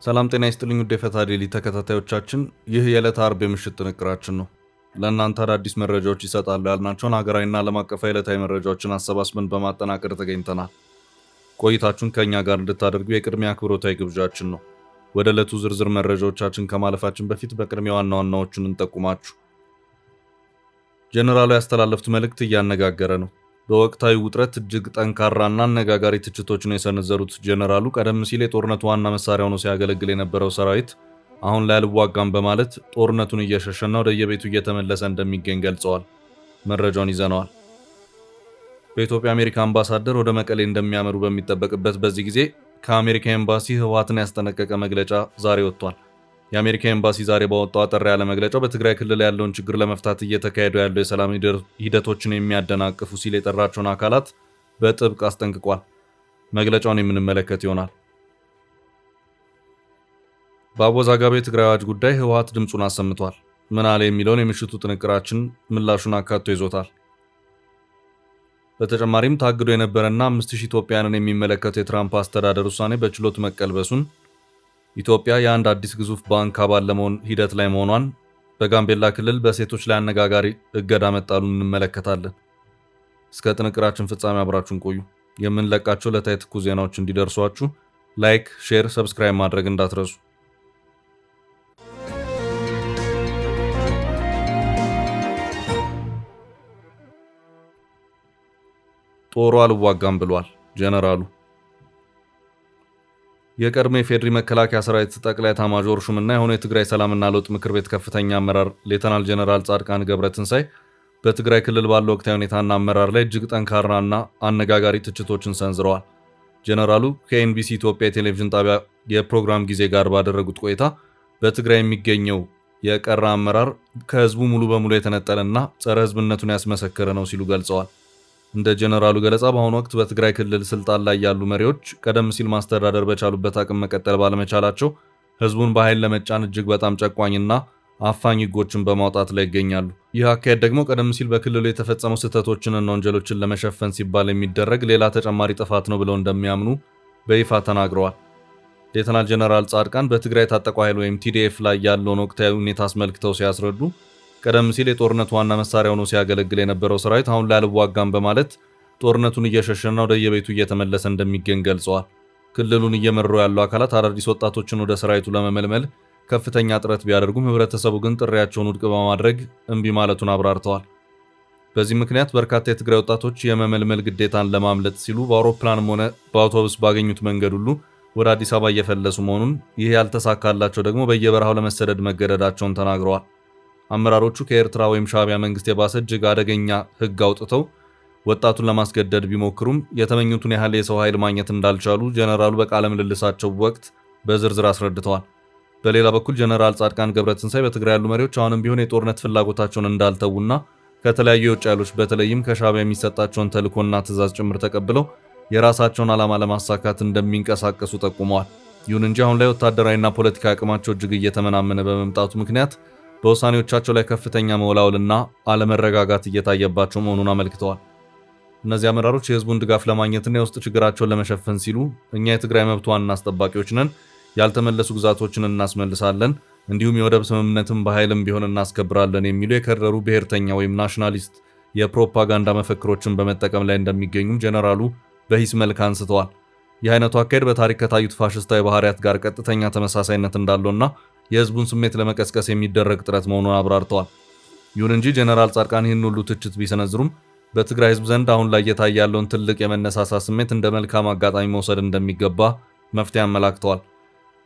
ሰላም ጤና ይስጥልኝ ውድ የፈታ ዴሊ ተከታታዮቻችን፣ ይህ የዕለት አርብ የምሽት ጥንቅራችን ነው። ለእናንተ አዳዲስ መረጃዎች ይሰጣሉ ያልናቸውን ሀገራዊና ዓለም አቀፋዊ ዕለታዊ መረጃዎችን አሰባስበን በማጠናቀር ተገኝተናል። ቆይታችሁን ከእኛ ጋር እንድታደርጉ የቅድሚያ አክብሮታዊ ግብዣችን ነው። ወደ ዕለቱ ዝርዝር መረጃዎቻችን ከማለፋችን በፊት በቅድሚያ ዋና ዋናዎቹን እንጠቁማችሁ። ጄኔራሉ ያስተላለፉት መልእክት እያነጋገረ ነው። በወቅታዊ ውጥረት እጅግ ጠንካራና አነጋጋሪ ትችቶችን የሰነዘሩት ጄኔራሉ ቀደም ሲል የጦርነቱ ዋና መሳሪያ ሆኖ ሲያገለግል የነበረው ሰራዊት አሁን ላይ አልዋጋም በማለት ጦርነቱን እየሸሸና ወደ የቤቱ እየተመለሰ እንደሚገኝ ገልጸዋል። መረጃውን ይዘነዋል። በኢትዮጵያ አሜሪካ አምባሳደር ወደ መቀሌ እንደሚያመሩ በሚጠበቅበት በዚህ ጊዜ ከአሜሪካ ኤምባሲ ህወሓትን ያስጠነቀቀ መግለጫ ዛሬ ወጥቷል። የአሜሪካ ኤምባሲ ዛሬ ባወጣው አጠር ያለ መግለጫው በትግራይ ክልል ያለውን ችግር ለመፍታት እየተካሄዱ ያለው የሰላም ሂደቶችን የሚያደናቅፉ ሲል የጠራቸውን አካላት በጥብቅ አስጠንቅቋል። መግለጫውን የምንመለከት ይሆናል። በአወዛጋቢ የትግራይ አዋጅ ጉዳይ ህወሓት ድምፁን አሰምቷል። ምን አለ የሚለውን የምሽቱ ጥንቅራችን ምላሹን አካቶ ይዞታል። በተጨማሪም ታግዶ የነበረና 5000 ኢትዮጵያውያንን የሚመለከተው የትራምፕ አስተዳደር ውሳኔ በችሎት መቀልበሱን፣ ኢትዮጵያ የአንድ አዲስ ግዙፍ ባንክ አባል ለመሆን ሂደት ላይ መሆኗን፣ በጋምቤላ ክልል በሴቶች ላይ አነጋጋሪ እገዳ መጣሉን እንመለከታለን። እስከ ጥንቅራችን ፍጻሜ አብራችሁን ቆዩ። የምንለቃቸው ዕለታዊ ትኩስ ዜናዎች እንዲደርሷችሁ ላይክ፣ ሼር፣ ሰብስክራይብ ማድረግ እንዳትረሱ። ጦሩ አልዋጋም ብሏል ጄኔራሉ። የቀድሞ የፌዴሪ መከላከያ ሰራዊት ጠቅላይ ኤታማዦር ሹምና የሆነ የትግራይ ሰላምና ለውጥ ምክር ቤት ከፍተኛ አመራር ሌተናል ጄኔራል ጻድቃን ገብረትንሳኤ በትግራይ ክልል ባለው ወቅታዊ ሁኔታና አመራር ላይ እጅግ ጠንካራና አነጋጋሪ ትችቶችን ሰንዝረዋል። ጄኔራሉ ከኤንቢሲ ኢትዮጵያ የቴሌቪዥን ጣቢያ የፕሮግራም ጊዜ ጋር ባደረጉት ቆይታ በትግራይ የሚገኘው የቀረ አመራር ከህዝቡ ሙሉ በሙሉ የተነጠለና ጸረ ህዝብነቱን ያስመሰከረ ነው ሲሉ ገልጸዋል። እንደ ጄኔራሉ ገለጻ በአሁኑ ወቅት በትግራይ ክልል ስልጣን ላይ ያሉ መሪዎች ቀደም ሲል ማስተዳደር በቻሉበት አቅም መቀጠል ባለመቻላቸው ህዝቡን በኃይል ለመጫን እጅግ በጣም ጨቋኝና አፋኝ ህጎችን በማውጣት ላይ ይገኛሉ። ይህ አካሄድ ደግሞ ቀደም ሲል በክልሉ የተፈጸሙ ስህተቶችንና ወንጀሎችን ለመሸፈን ሲባል የሚደረግ ሌላ ተጨማሪ ጥፋት ነው ብለው እንደሚያምኑ በይፋ ተናግረዋል። ሌተናል ጄኔራል ጻድቃን በትግራይ ታጠቁ ኃይል ወይም ቲዲኤፍ ላይ ያለውን ወቅታዊ ሁኔታ አስመልክተው ሲያስረዱ ቀደም ሲል የጦርነቱ ዋና መሳሪያ ሆኖ ሲያገለግል የነበረው ሰራዊት አሁን ላይ አልዋጋም በማለት ጦርነቱን እየሸሸና ወደ የቤቱ እየተመለሰ እንደሚገኝ ገልጸዋል። ክልሉን እየመሩ ያሉ አካላት አዳዲስ ወጣቶችን ወደ ሰራዊቱ ለመመልመል ከፍተኛ ጥረት ቢያደርጉም ህብረተሰቡ ግን ጥሪያቸውን ውድቅ በማድረግ እምቢ ማለቱን አብራርተዋል። በዚህ ምክንያት በርካታ የትግራይ ወጣቶች የመመልመል ግዴታን ለማምለጥ ሲሉ በአውሮፕላንም ሆነ በአውቶቡስ ባገኙት መንገድ ሁሉ ወደ አዲስ አበባ እየፈለሱ መሆኑን፣ ይህ ያልተሳካላቸው ደግሞ በየበረሃው ለመሰደድ መገደዳቸውን ተናግረዋል። አመራሮቹ ከኤርትራ ወይም ሻዕቢያ መንግስት የባሰ እጅግ አደገኛ ህግ አውጥተው ወጣቱን ለማስገደድ ቢሞክሩም የተመኙትን ያህል የሰው ኃይል ማግኘት እንዳልቻሉ ጄኔራሉ በቃለ ምልልሳቸው ወቅት በዝርዝር አስረድተዋል። በሌላ በኩል ጄኔራል ጻድቃን ገብረትንሳኤ በትግራይ ያሉ መሪዎች አሁንም ቢሆን የጦርነት ፍላጎታቸውን እንዳልተዉና ከተለያዩ የውጭ ኃይሎች በተለይም ከሻዕቢያ የሚሰጣቸውን ተልዕኮና ትዕዛዝ ጭምር ተቀብለው የራሳቸውን ዓላማ ለማሳካት እንደሚንቀሳቀሱ ጠቁመዋል። ይሁን እንጂ አሁን ላይ ወታደራዊና ፖለቲካዊ አቅማቸው እጅግ እየተመናመነ በመምጣቱ ምክንያት በውሳኔዎቻቸው ላይ ከፍተኛ መወላወልና አለመረጋጋት እየታየባቸው መሆኑን አመልክተዋል። እነዚህ አመራሮች የህዝቡን ድጋፍ ለማግኘትና የውስጥ ችግራቸውን ለመሸፈን ሲሉ እኛ የትግራይ መብት ዋና አስጠባቂዎች ነን፣ ያልተመለሱ ግዛቶችን እናስመልሳለን፣ እንዲሁም የወደብ ስምምነትን በኃይልም ቢሆን እናስከብራለን የሚሉ የከረሩ ብሔርተኛ ወይም ናሽናሊስት የፕሮፓጋንዳ መፈክሮችን በመጠቀም ላይ እንደሚገኙም ጄኔራሉ በሂስ መልክ አንስተዋል። ይህ አይነቱ አካሄድ በታሪክ ከታዩት ፋሽስታዊ ባህሪያት ጋር ቀጥተኛ ተመሳሳይነት እንዳለውና የህዝቡን ስሜት ለመቀስቀስ የሚደረግ ጥረት መሆኑን አብራርተዋል። ይሁን እንጂ ጄኔራል ጻድቃን ይህን ሁሉ ትችት ቢሰነዝሩም በትግራይ ህዝብ ዘንድ አሁን ላይ እየታየ ያለውን ትልቅ የመነሳሳት ስሜት እንደ መልካም አጋጣሚ መውሰድ እንደሚገባ መፍትሄ አመላክተዋል።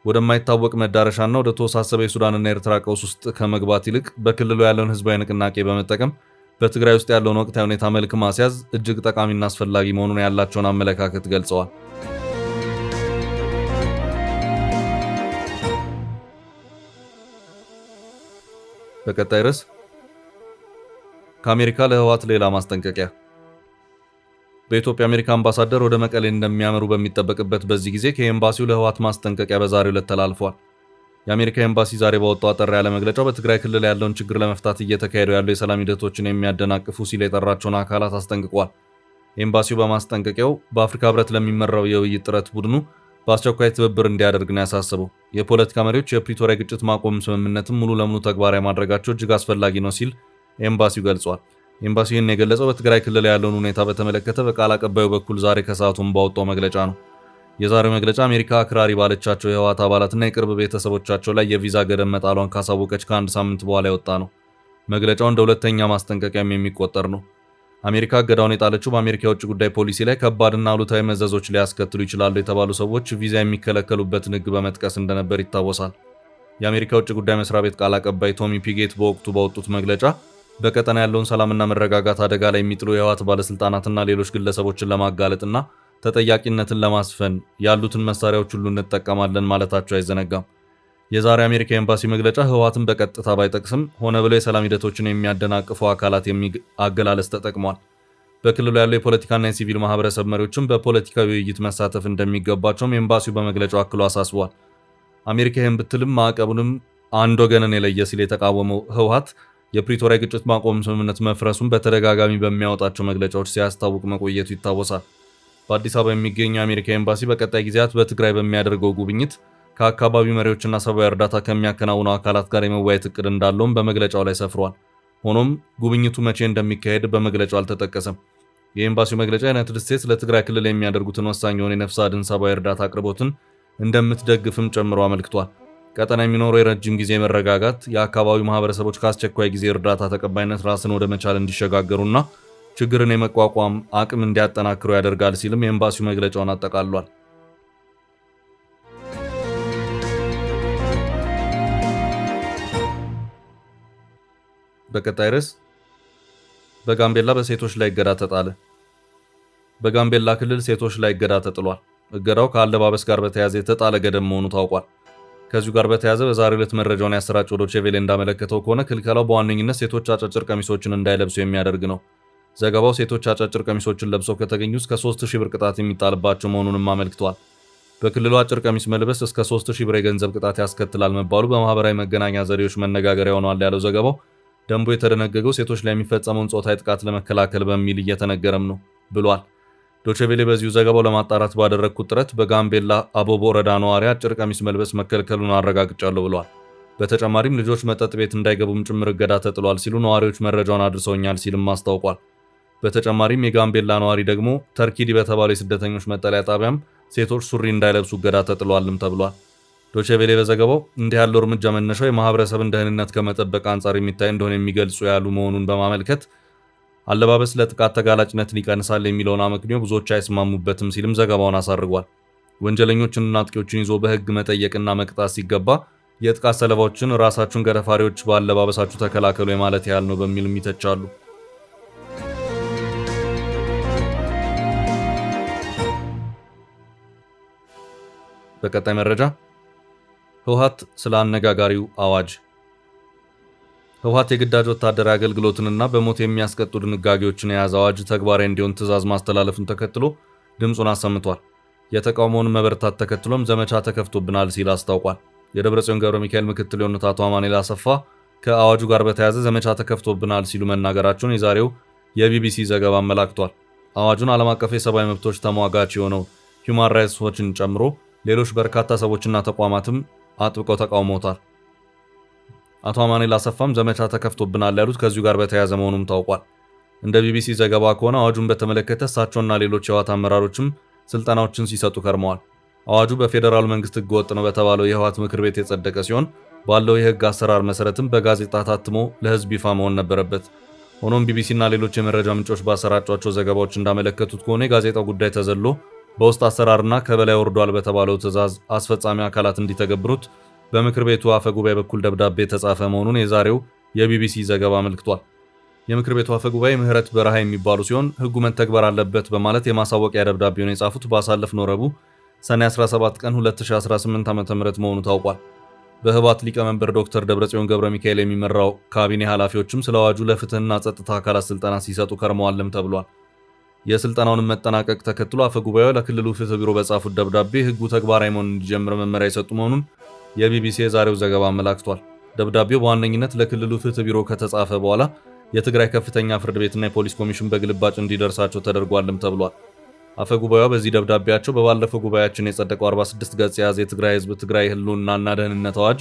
ወደማይታወቅ መዳረሻና ወደ ተወሳሰበ የሱዳንና የኤርትራ ቀውስ ውስጥ ከመግባት ይልቅ በክልሉ ያለውን ህዝባዊ ንቅናቄ በመጠቀም በትግራይ ውስጥ ያለውን ወቅታዊ ሁኔታ መልክ ማስያዝ እጅግ ጠቃሚና አስፈላጊ መሆኑን ያላቸውን አመለካከት ገልጸዋል። በቀጣይ ርዕስ ከአሜሪካ ለህወሓት ሌላ ማስጠንቀቂያ። በኢትዮጵያ አሜሪካ አምባሳደር ወደ መቀሌ እንደሚያመሩ በሚጠበቅበት በዚህ ጊዜ ከኤምባሲው ለህወሓት ማስጠንቀቂያ በዛሬው ዕለት ተላልፏል። የአሜሪካ ኤምባሲ ዛሬ ባወጣው አጠር ያለ መግለጫው በትግራይ ክልል ያለውን ችግር ለመፍታት እየተካሄዱ ያሉ የሰላም ሂደቶችን የሚያደናቅፉ ሲል የጠራቸውን አካላት አስጠንቅቋል። ኤምባሲው በማስጠንቀቂያው በአፍሪካ ህብረት ለሚመራው የውይይት ጥረት ቡድኑ በአስቸኳይ ትብብር እንዲያደርግ ነው ያሳሰበው። የፖለቲካ መሪዎች የፕሪቶሪያ ግጭት ማቆም ስምምነትን ሙሉ ለሙሉ ተግባራዊ ማድረጋቸው እጅግ አስፈላጊ ነው ሲል ኤምባሲው ገልጿል። ኤምባሲው ይህን የገለጸው በትግራይ ክልል ያለውን ሁኔታ በተመለከተ በቃል አቀባዩ በኩል ዛሬ ከሰዓቱም ባወጣው መግለጫ ነው። የዛሬው መግለጫ አሜሪካ አክራሪ ባለቻቸው የህወሓት አባላትና የቅርብ ቤተሰቦቻቸው ላይ የቪዛ ገደብ መጣሏን ካሳወቀች ከአንድ ሳምንት በኋላ የወጣ ነው። መግለጫው እንደ ሁለተኛ ማስጠንቀቂያም የሚቆጠር ነው። አሜሪካ እገዳውን የጣለችው በአሜሪካ የውጭ ጉዳይ ፖሊሲ ላይ ከባድና አሉታዊ መዘዞች ሊያስከትሉ ይችላሉ የተባሉ ሰዎች ቪዛ የሚከለከሉበትን ህግ በመጥቀስ እንደነበር ይታወሳል። የአሜሪካ የውጭ ጉዳይ መስሪያ ቤት ቃል አቀባይ ቶሚ ፒጌት በወቅቱ ባወጡት መግለጫ በቀጠና ያለውን ሰላምና መረጋጋት አደጋ ላይ የሚጥሉ የህወሓት ባለስልጣናትና ሌሎች ግለሰቦችን ለማጋለጥና ተጠያቂነትን ለማስፈን ያሉትን መሳሪያዎች ሁሉ እንጠቀማለን ማለታቸው አይዘነጋም። የዛሬ አሜሪካ ኤምባሲ መግለጫ ህወሓትን በቀጥታ ባይጠቅስም ሆነ ብለው የሰላም ሂደቶችን የሚያደናቅፉ አካላት አገላለጽ ተጠቅሟል። በክልሉ ያለው የፖለቲካና የሲቪል ማህበረሰብ መሪዎችም በፖለቲካዊ ውይይት መሳተፍ እንደሚገባቸውም ኤምባሲው በመግለጫው አክሎ አሳስቧል። አሜሪካ ይህን ብትልም ማዕቀቡንም አንድ ወገንን የለየ ሲል የተቃወመው ህወሓት የፕሪቶሪያ ግጭት ማቆም ስምምነት መፍረሱን በተደጋጋሚ በሚያወጣቸው መግለጫዎች ሲያስታውቅ መቆየቱ ይታወሳል። በአዲስ አበባ የሚገኘው የአሜሪካ ኤምባሲ በቀጣይ ጊዜያት በትግራይ በሚያደርገው ጉብኝት ከአካባቢው መሪዎችና ሰብአዊ እርዳታ ከሚያከናውኑ አካላት ጋር የመወያየት እቅድ እንዳለውም በመግለጫው ላይ ሰፍሯል። ሆኖም ጉብኝቱ መቼ እንደሚካሄድ በመግለጫው አልተጠቀሰም። የኤምባሲው መግለጫ ዩናይትድ ስቴትስ ለትግራይ ክልል የሚያደርጉትን ወሳኝ የሆነ የነፍስ አድን ሰብአዊ እርዳታ አቅርቦትን እንደምትደግፍም ጨምሮ አመልክቷል። ቀጠና የሚኖረው የረጅም ጊዜ መረጋጋት የአካባቢው ማህበረሰቦች ከአስቸኳይ ጊዜ እርዳታ ተቀባይነት ራስን ወደ መቻል እንዲሸጋገሩና ችግርን የመቋቋም አቅም እንዲያጠናክሩ ያደርጋል ሲልም የኤምባሲው መግለጫውን አጠቃሏል። በቀጣይ ርዕስ በጋምቤላ በሴቶች ላይ እገዳ ተጣለ። በጋምቤላ ክልል ሴቶች ላይ እገዳ ተጥሏል። እገዳው ከአለባበስ ጋር በተያያዘ የተጣለ ገደብ መሆኑ ታውቋል። ከዚሁ ጋር በተያያዘ በዛሬው ዕለት መረጃውን ያሰራጨው ዶቼ ቬለ እንዳመለከተው ከሆነ ክልከላው በዋነኝነት ሴቶች አጫጭር ቀሚሶችን እንዳይለብሱ የሚያደርግ ነው። ዘገባው ሴቶች አጫጭር ቀሚሶችን ለብሰው ከተገኙ እስከ 3000 ብር ቅጣት የሚጣልባቸው መሆኑንም አመልክቷል። በክልሉ አጭር ቀሚስ መልበስ እስከ 3000 ብር የገንዘብ ቅጣት ያስከትላል መባሉ በማህበራዊ መገናኛ ዘዴዎች መነጋገሪያ ሆኗል ያለው ዘገባው ደንቡ የተደነገገው ሴቶች ላይ የሚፈጸመውን ጾታዊ ጥቃት ለመከላከል በሚል እየተነገረም ነው ብሏል። ዶቼ ቬለ በዚሁ ዘገባው ለማጣራት ባደረግኩት ጥረት በጋምቤላ አቦቦ ወረዳ ነዋሪ አጭር ቀሚስ መልበስ መከልከሉን አረጋግጫለሁ ብሏል። በተጨማሪም ልጆች መጠጥ ቤት እንዳይገቡም ጭምር እገዳ ተጥሏል ሲሉ ነዋሪዎች መረጃውን አድርሰውኛል ሲልም አስታውቋል። በተጨማሪም የጋምቤላ ነዋሪ ደግሞ ተርኪዲ በተባለው የስደተኞች መጠለያ ጣቢያም ሴቶች ሱሪ እንዳይለብሱ እገዳ ተጥሏልም ተብሏል። ዶቼ ቬለ በዘገባው እንዲህ ያለው እርምጃ መነሻው የማህበረሰብን ደህንነት ከመጠበቅ አንጻር የሚታይ እንደሆነ የሚገልጹ ያሉ መሆኑን በማመልከት አለባበስ ለጥቃት ተጋላጭነትን ይቀንሳል የሚለውን አመክንዮ ብዙዎች አይስማሙበትም ሲልም ዘገባውን አሳርጓል። ወንጀለኞችንና አጥቂዎችን ይዞ በህግ መጠየቅና መቅጣት ሲገባ የጥቃት ሰለባዎችን ራሳችሁን ገረፋሪዎች በአለባበሳችሁ ተከላከሉ የማለት ያህል ነው በሚልም ይተቻሉ። በቀጣይ መረጃ ህወሓት ስለ አነጋጋሪው አዋጅ። ህወሓት የግዳጅ ወታደራዊ አገልግሎትንና በሞት የሚያስቀጡ ድንጋጌዎችን የያዘ አዋጅ ተግባራዊ እንዲሆን ትዕዛዝ ማስተላለፉን ተከትሎ ድምፁን አሰምቷል። የተቃውሞውን መበርታት ተከትሎም ዘመቻ ተከፍቶብናል ሲል አስታውቋል። የደብረጽዮን ገብረ ሚካኤል ምክትል የሆኑት አቶ አማኑኤል አሰፋ ከአዋጁ ጋር በተያያዘ ዘመቻ ተከፍቶብናል ሲሉ መናገራቸውን የዛሬው የቢቢሲ ዘገባ አመላክቷል። አዋጁን ዓለም አቀፍ የሰብአዊ መብቶች ተሟጋች የሆነው ሂውማን ራይትስ ዎችን ጨምሮ ሌሎች በርካታ ሰዎችና ተቋማትም አጥብቀው ተቃውመውታል። አቶ አማኑኤል አሰፋም ዘመቻ ተከፍቶብናል ያሉት ከዚሁ ጋር በተያያዘ መሆኑም ታውቋል። እንደ ቢቢሲ ዘገባ ከሆነ አዋጁን በተመለከተ እሳቸውና ሌሎች የህወሓት አመራሮችም ስልጠናዎችን ሲሰጡ ከርመዋል። አዋጁ በፌዴራሉ መንግስት ህገወጥ ነው በተባለው የህወሓት ምክር ቤት የጸደቀ ሲሆን ባለው የህግ አሰራር መሰረትም በጋዜጣ ታትሞ ለህዝብ ይፋ መሆን ነበረበት። ሆኖም ቢቢሲና ሌሎች የመረጃ ምንጮች ባሰራጯቸው ዘገባዎች እንዳመለከቱት ከሆነ የጋዜጣው ጉዳይ ተዘሎ በውስጥ አሰራርና ከበላይ ወርዷል በተባለው ትዕዛዝ አስፈጻሚ አካላት እንዲተገብሩት በምክር ቤቱ አፈ ጉባኤ በኩል ደብዳቤ የተጻፈ መሆኑን የዛሬው የቢቢሲ ዘገባ አመልክቷል። የምክር ቤቱ አፈ ጉባኤ ምህረት በረሃ የሚባሉ ሲሆን ህጉ መተግበር አለበት በማለት የማሳወቂያ ደብዳቤውን የጻፉት ባሳለፍነው ረቡዕ ሰኔ 17 ቀን 2018 ዓ.ም መሆኑ ታውቋል። በህወሓት ሊቀመንበር ዶክተር ደብረጽዮን ገብረ ሚካኤል የሚመራው ካቢኔ ኃላፊዎችም ስለ አዋጁ ለፍትህና ጸጥታ አካላት ስልጠና ሲሰጡ ከርመዋልም ተብሏል። የስልጠናውን መጠናቀቅ ተከትሎ አፈ ጉባኤው ለክልሉ ፍትህ ቢሮ በጻፉት ደብዳቤ ህጉ ተግባራዊ መሆኑን እንዲጀምር መመሪያ የሰጡ መሆኑን የቢቢሲ የዛሬው ዘገባ አመላክቷል። ደብዳቤው በዋነኝነት ለክልሉ ፍትህ ቢሮ ከተጻፈ በኋላ የትግራይ ከፍተኛ ፍርድ ቤትና የፖሊስ ኮሚሽን በግልባጭ እንዲደርሳቸው ተደርጓልም ተብሏል። አፈ ጉባኤዋ በዚህ ደብዳቤያቸው በባለፈው ጉባኤያችን የጸደቀው 46 ገጽ የያዘ የትግራይ ህዝብ ትግራይ ህልውናና ደህንነት አዋጅ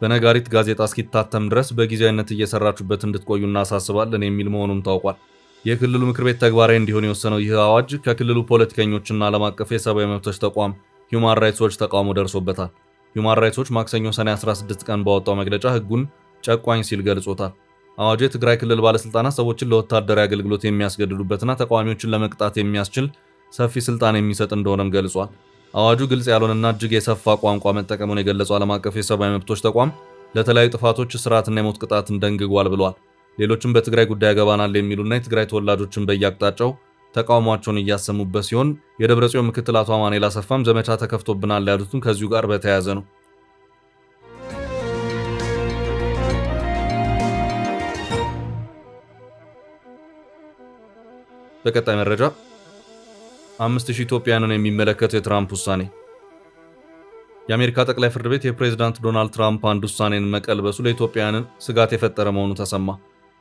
በነጋሪት ጋዜጣ እስኪታተም ድረስ በጊዜያዊነት እየሰራችሁበት እንድትቆዩ እናሳስባለን የሚል መሆኑም ታውቋል። የክልሉ ምክር ቤት ተግባራዊ እንዲሆን የወሰነው ይህ አዋጅ ከክልሉ ፖለቲከኞችና ዓለም አቀፍ የሰብአዊ መብቶች ተቋም ሂውማን ራይትስ ዎች ተቃውሞ ደርሶበታል። ሂውማን ራይትስ ዎች ማክሰኞ ሰኔ 16 ቀን ባወጣው መግለጫ ህጉን ጨቋኝ ሲል ገልጾታል። አዋጁ የትግራይ ክልል ባለስልጣናት ሰዎችን ለወታደራዊ አገልግሎት የሚያስገድዱበትና ተቃዋሚዎችን ለመቅጣት የሚያስችል ሰፊ ስልጣን የሚሰጥ እንደሆነም ገልጿል። አዋጁ ግልጽ ያልሆነና እጅግ የሰፋ ቋንቋ መጠቀሙን የገለጸው ዓለም አቀፍ የሰብአዊ መብቶች ተቋም ለተለያዩ ጥፋቶች እስራትና የሞት ቅጣትን ደንግጓል ብሏል። ሌሎችም በትግራይ ጉዳይ ያገባናል የሚሉና የትግራይ ተወላጆችን በየአቅጣጫው ተቃውሟቸውን እያሰሙበት ሲሆን የደብረጽዮን ምክትል አቶ አማኑኤል አሰፋም ዘመቻ ተከፍቶብናል ያሉትም ከዚሁ ጋር በተያያዘ ነው። በቀጣይ መረጃ 5000 ኢትዮጵያውያንን የሚመለከተው የትራምፕ ውሳኔ። የአሜሪካ ጠቅላይ ፍርድ ቤት የፕሬዝዳንት ዶናልድ ትራምፕ አንድ ውሳኔን መቀልበሱ ለኢትዮጵያውያን ስጋት የፈጠረ መሆኑ ተሰማ።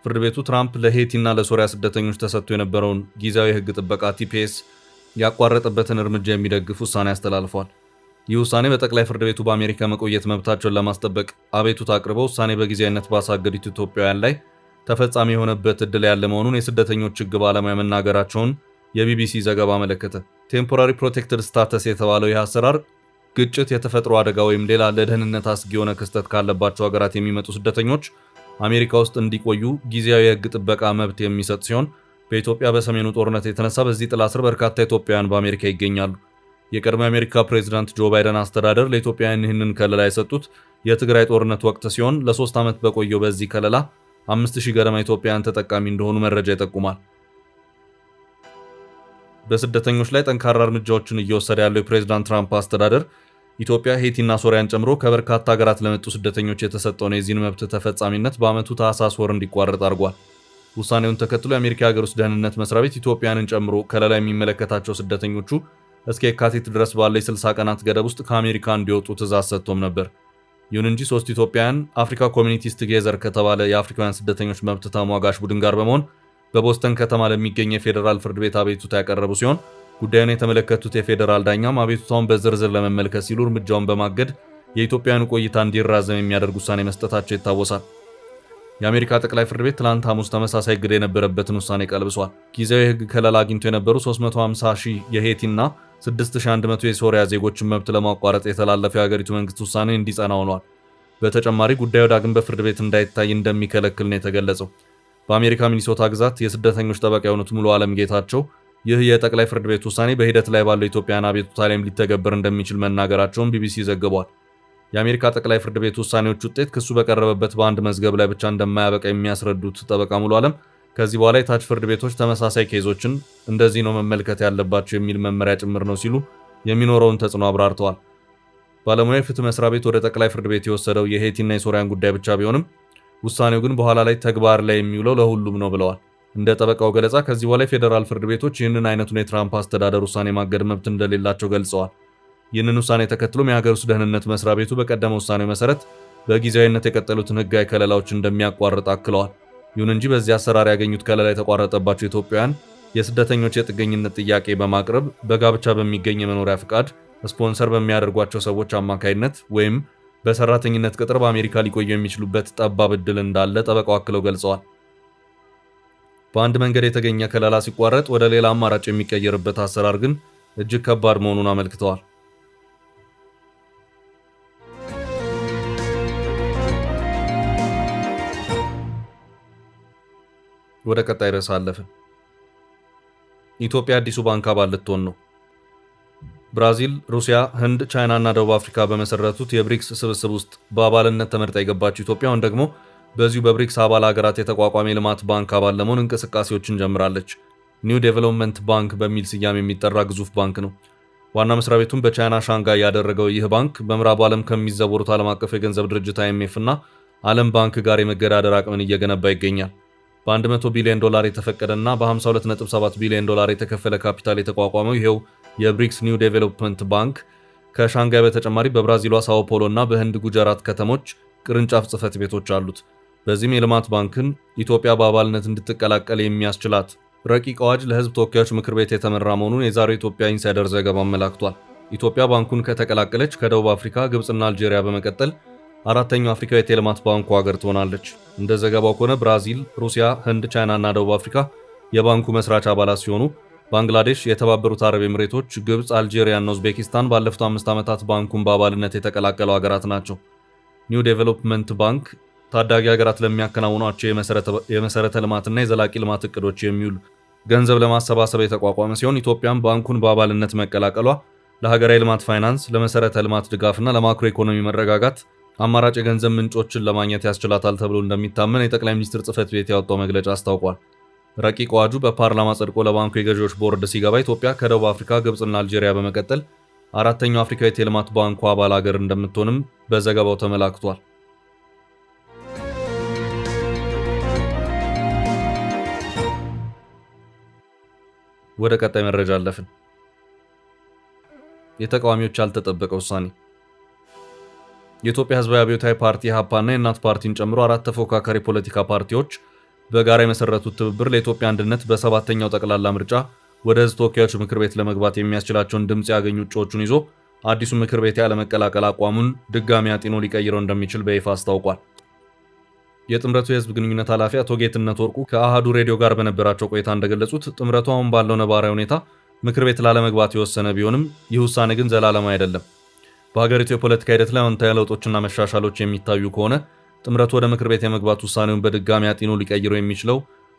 ፍርድ ቤቱ ትራምፕ ለሄቲና ለሶሪያ ስደተኞች ተሰጥቶ የነበረውን ጊዜያዊ የሕግ ጥበቃ TPS ያቋረጠበትን እርምጃ የሚደግፍ ውሳኔ አስተላልፏል። ይህ ውሳኔ በጠቅላይ ፍርድ ቤቱ በአሜሪካ መቆየት መብታቸውን ለማስጠበቅ አቤቱታ አቅርበው ውሳኔ በጊዜያዊነት ባሳገዱት ኢትዮጵያውያን ላይ ተፈጻሚ የሆነበት ዕድል ያለ መሆኑን የስደተኞች ሕግ ባለሙያ መናገራቸውን የቢቢሲ ዘገባ አመለከተ። ቴምፖራሪ ፕሮቴክትድ ስታተስ የተባለው ይህ አሰራር ግጭት፣ የተፈጥሮ አደጋ ወይም ሌላ ለደህንነት አስጊ የሆነ ክስተት ካለባቸው ሀገራት የሚመጡ ስደተኞች አሜሪካ ውስጥ እንዲቆዩ ጊዜያዊ የሕግ ጥበቃ መብት የሚሰጥ ሲሆን በኢትዮጵያ በሰሜኑ ጦርነት የተነሳ በዚህ ጥላ ስር በርካታ ኢትዮጵያውያን በአሜሪካ ይገኛሉ። የቀድሞ የአሜሪካ ፕሬዝዳንት ጆ ባይደን አስተዳደር ለኢትዮጵያውያን ይህንን ከለላ የሰጡት የትግራይ ጦርነት ወቅት ሲሆን ለ3 ዓመት በቆየው በዚህ ከለላ 5000 ገደማ ኢትዮጵያውያን ተጠቃሚ እንደሆኑ መረጃ ይጠቁማል። በስደተኞች ላይ ጠንካራ እርምጃዎችን እየወሰደ ያለው የፕሬዝዳንት ትራምፕ አስተዳደር ኢትዮጵያ፣ ሄቲና ሶሪያን ጨምሮ ከበርካታ ሀገራት ለመጡ ስደተኞች የተሰጠውን የዚህን መብት ተፈጻሚነት በዓመቱ ታህሳስ ወር እንዲቋረጥ አድርጓል። ውሳኔውን ተከትሎ የአሜሪካ ሀገር ውስጥ ደህንነት መስሪያ ቤት ኢትዮጵያንን ጨምሮ ከለላ የሚመለከታቸው ስደተኞቹ እስከ የካቲት ድረስ ባለ የ60 ቀናት ገደብ ውስጥ ከአሜሪካ እንዲወጡ ትዕዛዝ ሰጥቶም ነበር። ይሁን እንጂ 3 ኢትዮጵያውያን አፍሪካ ኮሚኒቲስ ቱጌዘር ከተባለ የአፍሪካውያን ስደተኞች መብት ተሟጋች ቡድን ጋር በመሆን በቦስተን ከተማ ለሚገኝ የፌዴራል ፍርድ ቤት አቤቱታ ያቀረቡ ሲሆን ጉዳዩን የተመለከቱት የፌዴራል ዳኛም አቤቱታውን በዝርዝር ለመመልከት ሲሉ እርምጃውን በማገድ የኢትዮጵያውያኑ ቆይታ እንዲራዘም የሚያደርግ ውሳኔ መስጠታቸው ይታወሳል። የአሜሪካ ጠቅላይ ፍርድ ቤት ትላንት ሐሙስ ተመሳሳይ እግድ የነበረበትን ውሳኔ ቀልብሷል። ጊዜያዊ የሕግ ከለላ አግኝቶ የነበሩ 350,000 የሄቲና 6100 የሶሪያ ዜጎችን መብት ለማቋረጥ የተላለፈው የሀገሪቱ መንግስት ውሳኔ እንዲጸና ሆኗል። በተጨማሪ ጉዳዩ ዳግም በፍርድ ቤት እንዳይታይ እንደሚከለክል ነው የተገለጸው። በአሜሪካ ሚኒሶታ ግዛት የስደተኞች ጠበቃ የሆኑት ሙሉ ዓለም ጌታቸው ይህ የጠቅላይ ፍርድ ቤት ውሳኔ በሂደት ላይ ባለው ኢትዮጵያውያን አቤቱታ ላይም ሊተገበር እንደሚችል መናገራቸውን ቢቢሲ ዘግቧል። የአሜሪካ ጠቅላይ ፍርድ ቤት ውሳኔዎች ውጤት ክሱ በቀረበበት በአንድ መዝገብ ላይ ብቻ እንደማያበቃ የሚያስረዱት ጠበቃ ሙሉ ዓለም ከዚህ በኋላ የታች ፍርድ ቤቶች ተመሳሳይ ኬዞችን እንደዚህ ነው መመልከት ያለባቸው የሚል መመሪያ ጭምር ነው ሲሉ የሚኖረውን ተጽዕኖ አብራርተዋል። ባለሙያ የፍትህ መስሪያ ቤት ወደ ጠቅላይ ፍርድ ቤት የወሰደው የሄቲና የሶሪያን ጉዳይ ብቻ ቢሆንም ውሳኔው ግን በኋላ ላይ ተግባር ላይ የሚውለው ለሁሉም ነው ብለዋል። እንደ ጠበቃው ገለጻ ከዚህ በኋላ የፌዴራል ፍርድ ቤቶች ይህንን አይነቱን የትራምፕ አስተዳደር ውሳኔ ማገድ መብት እንደሌላቸው ገልጸዋል። ይህንን ውሳኔ ተከትሎም የሀገር ውስጥ ደህንነት መስሪያ ቤቱ በቀደመ ውሳኔው መሰረት በጊዜያዊነት የቀጠሉትን ህጋዊ ከለላዎች እንደሚያቋርጥ አክለዋል። ይሁን እንጂ በዚህ አሰራር ያገኙት ከለላ የተቋረጠባቸው ኢትዮጵያውያን የስደተኞች የጥገኝነት ጥያቄ በማቅረብ በጋብቻ በሚገኝ የመኖሪያ ፍቃድ ስፖንሰር በሚያደርጓቸው ሰዎች አማካይነት ወይም በሰራተኝነት ቅጥር በአሜሪካ ሊቆዩ የሚችሉበት ጠባብ ዕድል እንዳለ ጠበቃው አክለው ገልጸዋል። በአንድ መንገድ የተገኘ ከለላ ሲቋረጥ ወደ ሌላ አማራጭ የሚቀየርበት አሰራር ግን እጅግ ከባድ መሆኑን አመልክተዋል። ወደ ቀጣይ ርዕስ አለፍን። ኢትዮጵያ አዲሱ ባንክ አባል ልትሆን ነው። ብራዚል፣ ሩሲያ፣ ህንድ፣ ቻይና እና ደቡብ አፍሪካ በመሰረቱት የብሪክስ ስብስብ ውስጥ በአባልነት ተመርጣ የገባችው ኢትዮጵያ አሁን ደግሞ በዚሁ በብሪክስ አባል ሀገራት የተቋቋመ የልማት ባንክ አባል ለመሆን እንቅስቃሴዎችን ጀምራለች። ኒው ዴቨሎፕመንት ባንክ በሚል ስያሜ የሚጠራ ግዙፍ ባንክ ነው። ዋና መስሪያ ቤቱን በቻይና ሻንጋይ ያደረገው ይህ ባንክ በምዕራቡ ዓለም ከሚዘወሩት ዓለም አቀፍ የገንዘብ ድርጅት IMF እና ዓለም ባንክ ጋር የመገዳደር አቅምን እየገነባ ይገኛል። በ100 ቢሊዮን ዶላር የተፈቀደና በ52.7 ቢሊዮን ዶላር የተከፈለ ካፒታል የተቋቋመው ይሄው የብሪክስ ኒው ዴቨሎፕመንት ባንክ ከሻንጋይ በተጨማሪ በብራዚሏ ሳኦ ፖሎ እና በህንድ ጉጀራት ከተሞች ቅርንጫፍ ጽሕፈት ቤቶች አሉት። በዚህም የልማት ባንክን ኢትዮጵያ በአባልነት እንድትቀላቀል የሚያስችላት ረቂቅ አዋጅ ለሕዝብ ተወካዮች ምክር ቤት የተመራ መሆኑን የዛሬው ኢትዮጵያ ኢንሳይደር ዘገባ አመላክቷል። ኢትዮጵያ ባንኩን ከተቀላቀለች ከደቡብ አፍሪካ፣ ግብፅና አልጄሪያ በመቀጠል አራተኛው አፍሪካዊት የልማት ባንኩ ሀገር ትሆናለች። እንደ ዘገባው ከሆነ ብራዚል፣ ሩሲያ፣ ህንድ፣ ቻይና እና ደቡብ አፍሪካ የባንኩ መስራች አባላት ሲሆኑ ባንግላዴሽ፣ የተባበሩት አረብ ኤምሬቶች፣ ግብፅ፣ አልጄሪያ እና ኡዝቤኪስታን ባለፉት 5 ዓመታት ባንኩን በአባልነት የተቀላቀሉ ሀገራት ናቸው። ኒው ዴቨሎፕመንት ባንክ ታዳጊ ሀገራት ለሚያከናውኗቸው የመሰረተ ልማትና የዘላቂ ልማት እቅዶች የሚውል ገንዘብ ለማሰባሰብ የተቋቋመ ሲሆን ኢትዮጵያም ባንኩን በአባልነት መቀላቀሏ ለሀገራዊ ልማት ፋይናንስ፣ ለመሰረተ ልማት ድጋፍና ለማክሮ ኢኮኖሚ መረጋጋት አማራጭ የገንዘብ ምንጮችን ለማግኘት ያስችላታል ተብሎ እንደሚታመን የጠቅላይ ሚኒስትር ጽሕፈት ቤት ያወጣው መግለጫ አስታውቋል። ረቂቅ አዋጁ በፓርላማ ጸድቆ ለባንኩ የገዢዎች ቦርድ ሲገባ ኢትዮጵያ ከደቡብ አፍሪካ፣ ግብፅና አልጄሪያ በመቀጠል አራተኛው አፍሪካዊት የልማት ባንኩ አባል ሀገር እንደምትሆንም በዘገባው ተመላክቷል። ወደ ቀጣይ መረጃ አለፍን። የተቃዋሚዎች ያልተጠበቀ ውሳኔ። የኢትዮጵያ ሕዝባዊ አብዮታዊ ፓርቲ ኢሕአፓና የእናት ፓርቲን ጨምሮ 4 ተፎካካሪ ፖለቲካ ፓርቲዎች በጋራ የመሰረቱት ትብብር ለኢትዮጵያ አንድነት በ7ኛው ጠቅላላ ምርጫ ወደ ሕዝብ ተወካዮች ምክር ቤት ለመግባት የሚያስችላቸውን ድምፅ ያገኙ እጩዎቹን ይዞ አዲሱ ምክር ቤት ያለመቀላቀል አቋሙን ድጋሚ አጢኖ ሊቀይረው እንደሚችል በይፋ አስታውቋል። የጥምረቱ የህዝብ ግንኙነት ኃላፊ አቶ ጌትነት ወርቁ ከአሃዱ ሬዲዮ ጋር በነበራቸው ቆይታ እንደገለጹት ጥምረቱ አሁን ባለው ነባራዊ ሁኔታ ምክር ቤት ላለመግባት የወሰነ ቢሆንም ይህ ውሳኔ ግን ዘላለማዊ አይደለም። በሀገሪቱ የፖለቲካ ሂደት ላይ አዎንታዊ ለውጦችና መሻሻሎች የሚታዩ ከሆነ ጥምረቱ ወደ ምክር ቤት የመግባት ውሳኔውን በድጋሚ አጢኖ ሊቀይረው የሚችለው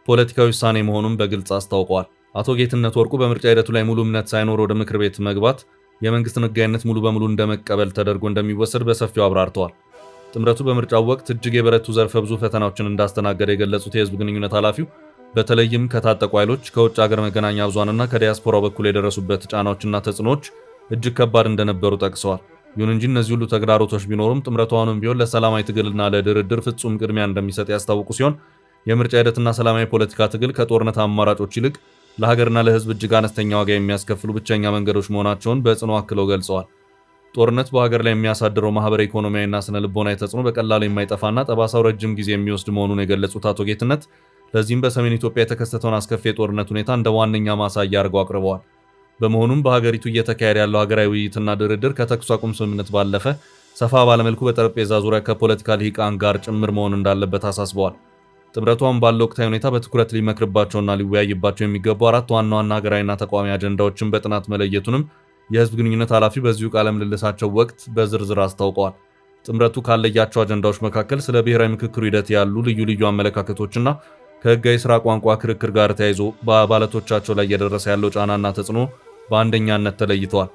ፖለቲካዊ ውሳኔ መሆኑን በግልጽ አስታውቀዋል። አቶ ጌትነት ወርቁ በምርጫ ሂደቱ ላይ ሙሉ እምነት ሳይኖር ወደ ምክር ቤት መግባት የመንግስትን ሕጋዊነት ሙሉ በሙሉ እንደመቀበል ተደርጎ እንደሚወሰድ በሰፊው አብራርተዋል። ጥምረቱ በምርጫው ወቅት እጅግ የበረቱ ዘርፈ ብዙ ፈተናዎችን እንዳስተናገደ የገለጹት የህዝብ ግንኙነት ኃላፊው በተለይም ከታጠቁ ኃይሎች፣ ከውጭ ሀገር መገናኛ ብዙሃንና ከዲያስፖራው በኩል የደረሱበት ጫናዎችና ተጽዕኖዎች እጅግ ከባድ እንደነበሩ ጠቅሰዋል። ይሁን እንጂ እነዚህ ሁሉ ተግዳሮቶች ቢኖሩም ጥምረቱ አሁንም ቢሆን ለሰላማዊ ትግልና ለድርድር ፍጹም ቅድሚያ እንደሚሰጥ ያስታወቁ ሲሆን የምርጫ ሂደትና ሰላማዊ ፖለቲካ ትግል ከጦርነት አማራጮች ይልቅ ለሀገርና ለህዝብ እጅግ አነስተኛ ዋጋ የሚያስከፍሉ ብቸኛ መንገዶች መሆናቸውን በጽኑ አክለው ገልጸዋል። ጦርነት በሀገር ላይ የሚያሳድረው ማህበራዊ፣ ኢኮኖሚያዊና ስነ ልቦናዊ ተጽዕኖ በቀላሉ የማይጠፋና ጠባሳው ረጅም ጊዜ የሚወስድ መሆኑን የገለጹት አቶ ጌትነት ለዚህም በሰሜን ኢትዮጵያ የተከሰተውን አስከፊ የጦርነት ሁኔታ እንደ ዋነኛ ማሳያ አድርገው አቅርበዋል። በመሆኑም በሀገሪቱ እየተካሄደ ያለው ሀገራዊ ውይይትና ድርድር ከተኩስ አቁም ስምምነት ባለፈ ሰፋ ባለመልኩ በጠረጴዛ ዙሪያ ከፖለቲካ ልሂቃን ጋር ጭምር መሆን እንዳለበት አሳስበዋል። ጥምረቱ አሁን ባለው ወቅታዊ ሁኔታ በትኩረት ሊመክርባቸውና ሊወያይባቸው የሚገቡ 4 ዋና ዋና ሀገራዊና ተቃዋሚ አጀንዳዎችን በጥናት መለየቱንም የህዝብ ግንኙነት ኃላፊ በዚሁ ቃለ ምልልሳቸው ወቅት በዝርዝር አስታውቀዋል። ጥምረቱ ካለያቸው አጀንዳዎች መካከል ስለ ብሔራዊ ምክክሩ ሂደት ያሉ ልዩ ልዩ አመለካከቶችና ከህጋዊ ስራ ቋንቋ ክርክር ጋር ተያይዞ በአባላቶቻቸው ላይ እየደረሰ ያለው ጫናና ተጽዕኖ በአንደኛነት ተለይተዋል።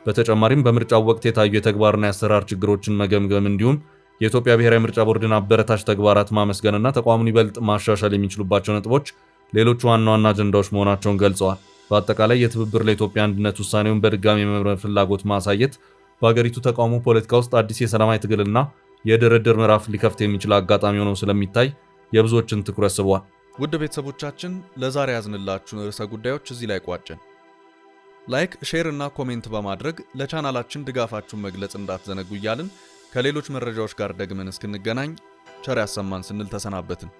በተጨማሪም በምርጫው ወቅት የታዩ የተግባርና የአሰራር ችግሮችን መገምገም እንዲሁም የኢትዮጵያ ብሔራዊ ምርጫ ቦርድን አበረታች ተግባራት ማመስገንና ተቋሙን ይበልጥ ማሻሻል የሚችሉባቸው ነጥቦች ሌሎች ዋና ዋና አጀንዳዎች መሆናቸውን ገልጸዋል። በአጠቃላይ የትብብር ለኢትዮጵያ አንድነት ውሳኔውን በድጋሚ የመምረር ፍላጎት ማሳየት በሀገሪቱ ተቃውሞ ፖለቲካ ውስጥ አዲስ የሰላማዊ ትግልና የድርድር ምዕራፍ ሊከፍት የሚችል አጋጣሚ ሆኖ ስለሚታይ የብዙዎችን ትኩረት ስቧል። ውድ ቤተሰቦቻችን ለዛሬ ያዝንላችሁን ርዕሰ ጉዳዮች እዚህ ላይ ቋጨን። ላይክ፣ ሼር እና ኮሜንት በማድረግ ለቻናላችን ድጋፋችሁን መግለጽ እንዳትዘነጉ እያልን ከሌሎች መረጃዎች ጋር ደግመን እስክንገናኝ ቸር ያሰማን ስንል ተሰናበትን።